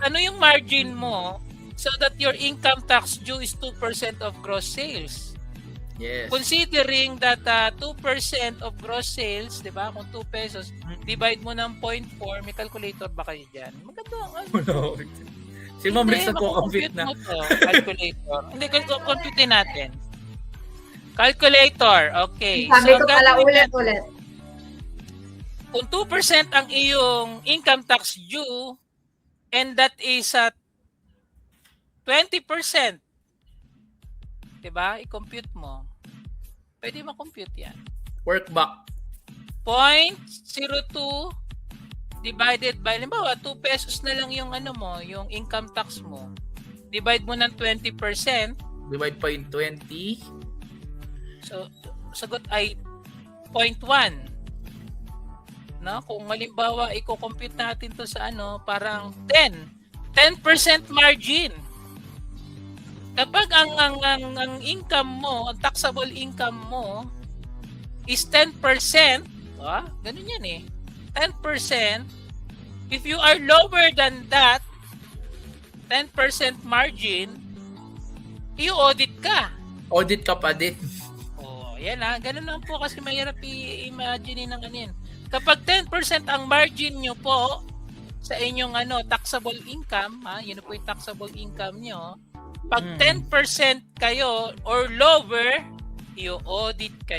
ano yung margin mo so that your income tax due is 2% of gross sales. Yes. Considering that 2% of gross sales, 'di ba? Kung 2 pesos, divide mo ng 0.4, may calculator ba kayo diyan? Maganda ang ano. Si Ma'am Riz nagko-compute na. Mo to, calculator. Hindi, compute natin. Calculator, okay. Sabi ko pala ulit. Kung 2% ang iyong income tax due, and that is at 20%, diba? I-compute mo. Pwede ma-compute yan. Work back. 0.02 divided by, limbawa, 2 pesos na lang yung ano mo, yung income tax mo. Divide mo ng 20%. Divide pa yung 20. So, sagot ay 0.1. No? Kung halimbawa, i-compute natin to sa ano, parang 10% margin. Kapag ang income mo, ang taxable income mo is 10%, ganun yan eh. 10%, if you are lower than that 10% margin, i-audit ka. Audit ka pa din. Oh, yan ganun lang po kasi mahirap i-imagine ng anin. Kapag 10% ang margin nyo po sa inyong taxable income, yun po yung taxable income nyo. Pag 10% kayo or lower, i-audit kayo.